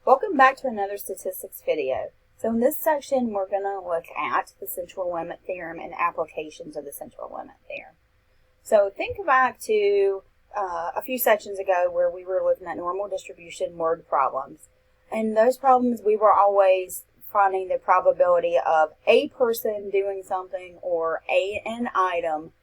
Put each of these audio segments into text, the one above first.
Welcome back to another statistics video. So in this section, we're going to look at the central limit theorem and applications of the central limit theorem. So think back to a few sections ago where we were looking at normal distribution word problems. And those problems, we were always finding the probability of a person doing something or an item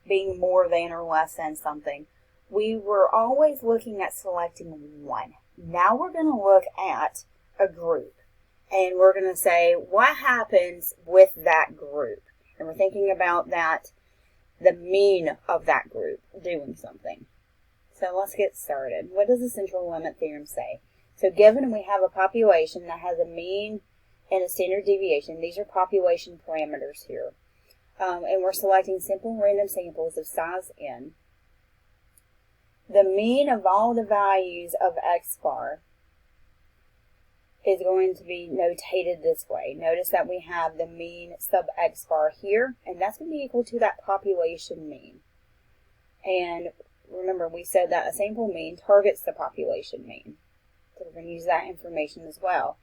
being more than or less than something. We were always looking at selecting one. Now we're going to look at a group, and we're going to say what happens with that group. And we're thinking about that, the mean of that group doing something. So let's get started. What does the central limit theorem say? So given we have a population that has a mean and a standard deviation, these are population parameters here, and we're selecting simple random samples of size n. The mean of all the values of x bar is going to be notated this way. Notice that we have the mean sub x bar here, and that's going to be equal to that population mean. And remember, we said that a sample mean targets the population mean. So we're going to use that information as well.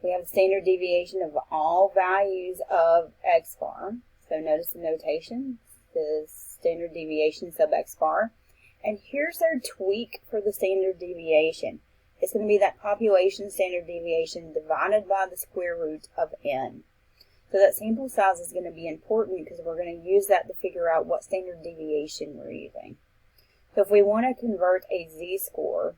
We have the standard deviation of all values of x bar. So notice the notation, the standard deviation sub x bar. And here's our tweak for the standard deviation. It's going to be that population standard deviation divided by the square root of n. So that sample size is going to be important because we're going to use that to figure out what standard deviation we're using. So if we want to convert a z-score,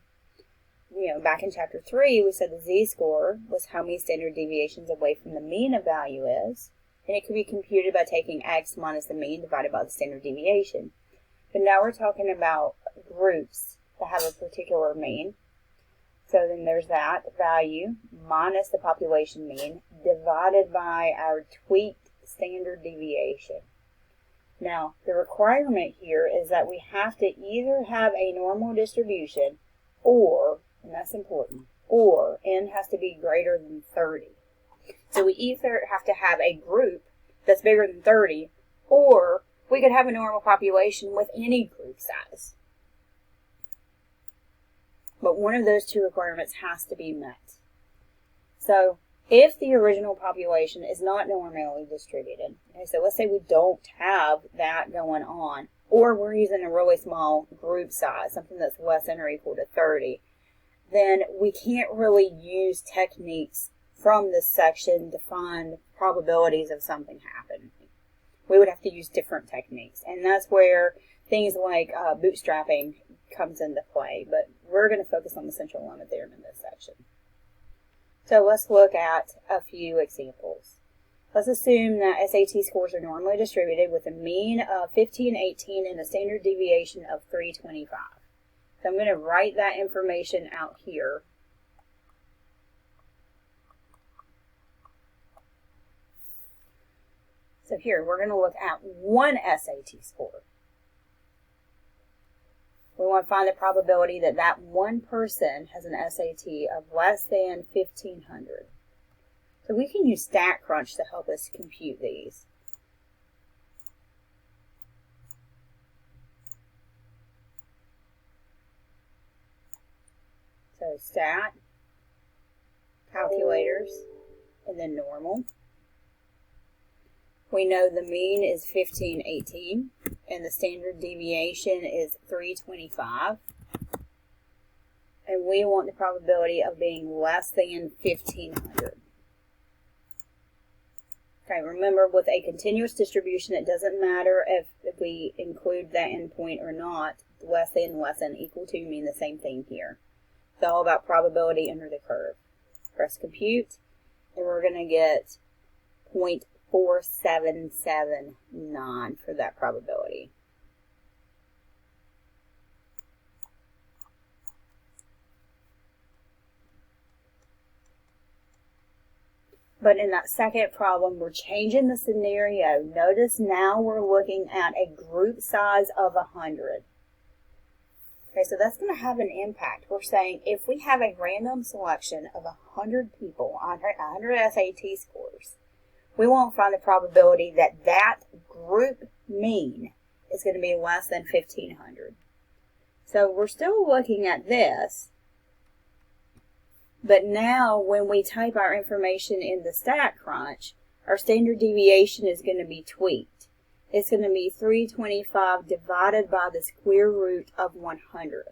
back in chapter 3, we said the z-score was how many standard deviations away from the mean a value is. And it could be computed by taking x minus the mean divided by the standard deviation. But now we're talking about groups that have a particular mean. So then there's that value minus the population mean divided by our tweaked standard deviation. Now, the requirement here is that we have to either have a normal distribution or, and that's important, or n has to be greater than 30. So we either have to have a group that's bigger than 30, or we could have a normal population with any group size. But one of those two requirements has to be met. So if the original population is not normally distributed, okay, so let's say we don't have that going on, or we're using a really small group size, something that's less than or equal to 30, then we can't really use techniques from this section to find probabilities of something happening. We would have to use different techniques, and that's where things like bootstrapping comes into play, but we're going to focus on the central limit theorem in this section. So let's look at a few examples. Let's assume that SAT scores are normally distributed with a mean of 1518 and a standard deviation of 325. So I'm going to write that information out here. So here, we're going to look at one SAT score. We want to find the probability that that one person has an SAT of less than 1,500. So we can use StatCrunch to help us compute these. So stat, calculators, and then normal. We know the mean is 1518 and the standard deviation is 325. And we want the probability of being less than 1,500. Okay, remember with a continuous distribution, it doesn't matter if we include that endpoint or not. Less than equal to mean the same thing here. It's all about probability under the curve. Press compute, and we're going to get 0.4779 for that probability. But in that second problem, we're changing the scenario. Notice now we're looking at a group size of 100. Okay, so that's going to have an impact. We're saying if we have a random selection of 100 people, 100 SAT scores, we want to find the probability that that group mean is going to be less than 1,500. So we're still looking at this, But now when we type our information in the StatCrunch, our standard deviation is going to be tweaked. It's going to be 325 divided by the square root of 100.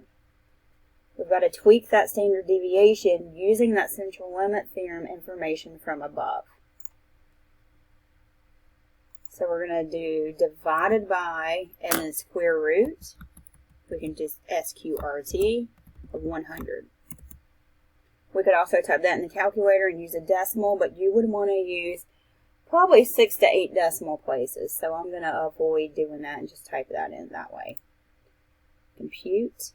We've got to tweak that standard deviation using that central limit theorem information from above. So we're going to do divided by and then square root. We can just SQRT of 100. We could also type that in the calculator and use a decimal, but you would want to use probably 6 to 8 decimal places. So I'm going to avoid doing that and just type that in that way. Compute.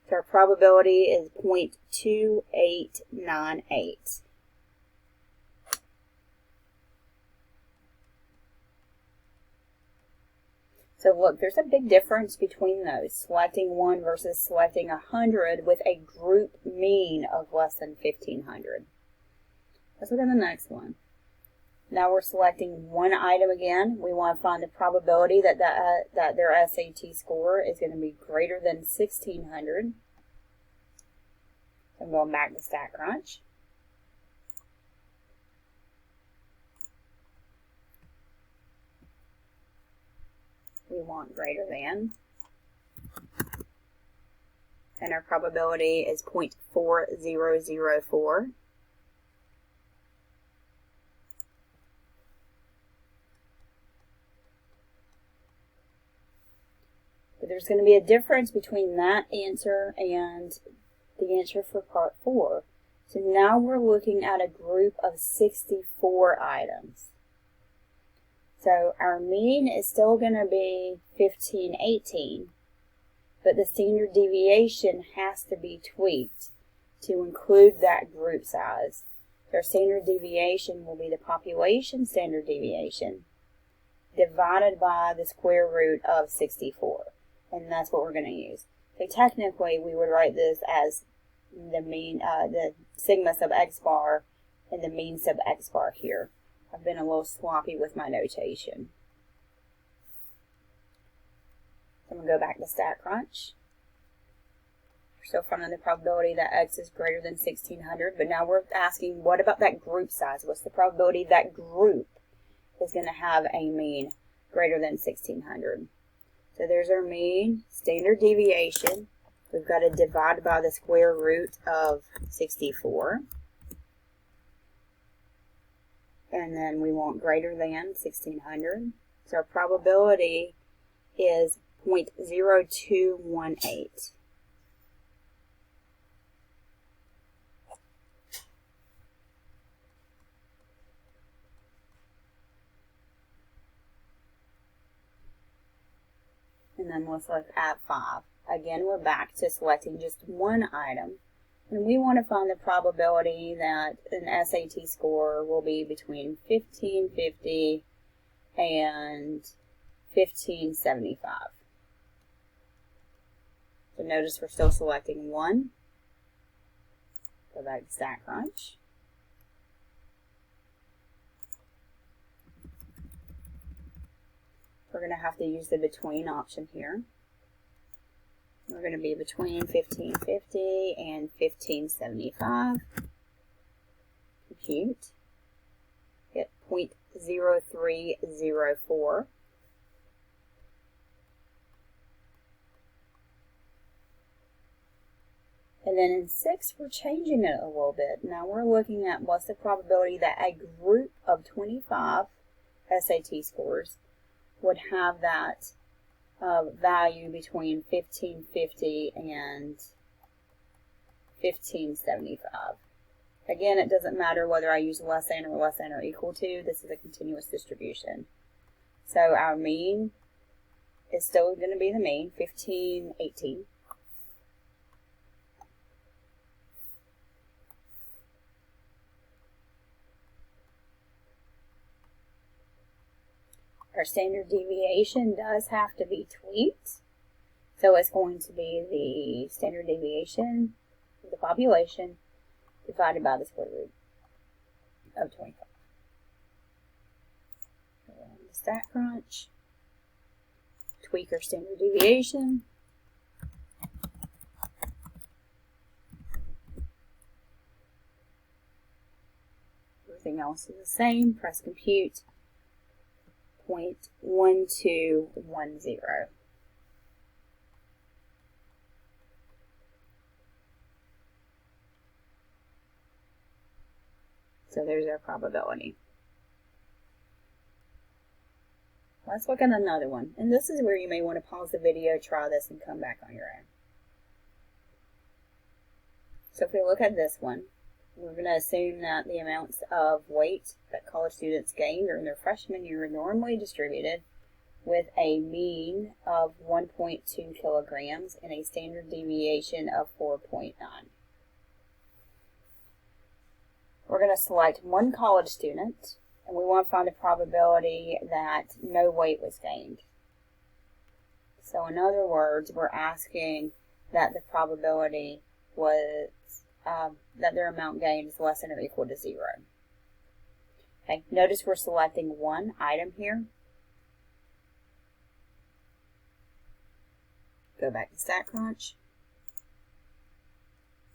So our probability is 0.2898. So look, there's a big difference between those, selecting 1 versus selecting 100 with a group mean of less than 1,500. Let's look at the next one. Now we're selecting one item again. We want to find the probability that their SAT score is going to be greater than 1,600. So I'm going back to StatCrunch. We want greater than. And our probability is 0.4004. But there's going to be a difference between that answer and the answer for part 4. So now we're looking at a group of 64 items. So our mean is still going to be 1518, but the standard deviation has to be tweaked to include that group size. So our standard deviation will be the population standard deviation divided by the square root of 64. And that's what we're going to use. So technically, we would write this as the mean, the sigma sub x bar and the mean sub x bar here. I've been a little sloppy with my notation. So I'm going to go back to StatCrunch. We're still finding the probability that x is greater than 1,600, but now we're asking, what about that group size? What's the probability that group is going to have a mean greater than 1,600? So there's our mean, standard deviation. We've got to divide by the square root of 64. And then we want greater than 1,600. So our probability is 0.0218. And then let's look at 5. Again, we're back to selecting just one item. And we want to find the probability that an SAT score will be between 1,550 and 1,575. So notice we're still selecting 1. Go back to StatCrunch. We're going to have to use the between option here. We're going to be between 1,550 and 1,575. Compute. Get 0.0304. And then in 6, we're changing it a little bit. Now we're looking at what's the probability that a group of 25 SAT scores would have that value between 1,550 and 1,575. Again, it doesn't matter whether I use less than or equal to. This is a continuous distribution. So our mean is still going to be the mean, 1518. Our standard deviation does have to be tweaked. So it's going to be the standard deviation of the population divided by the square root of 25. Go on to StatCrunch. Tweak our standard deviation. everything else is the same. Press compute. 0.1210. So there's our probability. Let's look at another one. And this is where you may want to pause the video, try this, and come back on your own. So if we look at this one, we're going to assume that the amounts of weight that college students gain during their freshman year are normally distributed with a mean of 1.2 kilograms and a standard deviation of 4.9. We're going to select one college student, and we want to find a probability that no weight was gained. So in other words, we're asking that the probability was that their amount gained is less than or equal to 0. Okay, notice we're selecting one item here. Go back to StatCrunch.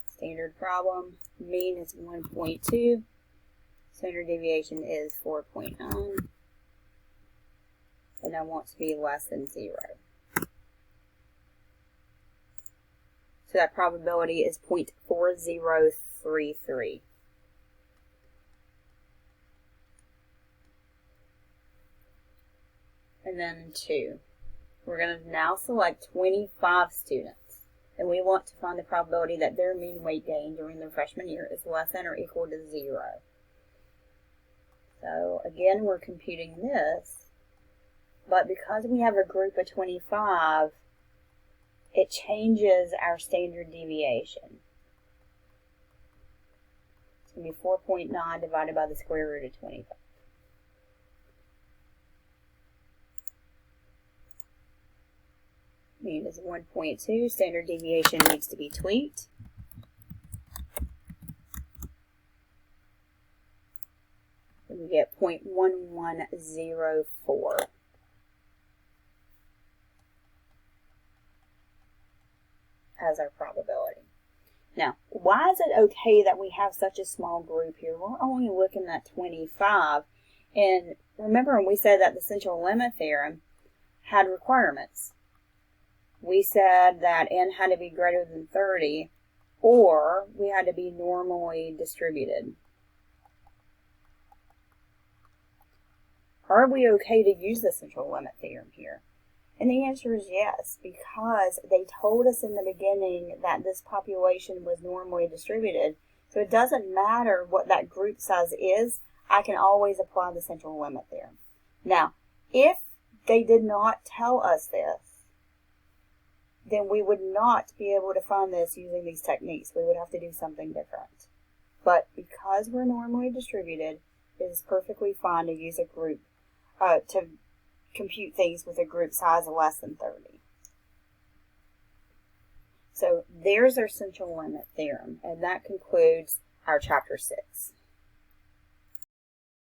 Standard problem, mean is 1.2, standard deviation is 4.9, and I want to be less than 0. So that probability is 0.4033. And then 2. We're going to now select 25 students, and we want to find the probability that their mean weight gain during their freshman year is less than or equal to 0. So again, we're computing this, but because we have a group of 25, it changes our standard deviation. It's going to be 4.9 divided by the square root of 25. Mean is 1.2. Standard deviation needs to be tweaked. And we get 0.1104. As our probability. Now, why is it okay that we have such a small group here? We're only looking at 25. And remember when we said that the central limit theorem had requirements? We said that n had to be greater than 30, or we had to be normally distributed. Are we okay to use the central limit theorem here? And the answer is yes, because they told us in the beginning that this population was normally distributed. So it doesn't matter what that group size is, I can always apply the central limit theorem. Now, if they did not tell us this, then we would not be able to find this using these techniques. We would have to do something different. But because we're normally distributed, it is perfectly fine to use a group, to compute things with a group size of less than 30. So there's our central limit theorem, and that concludes our chapter 6.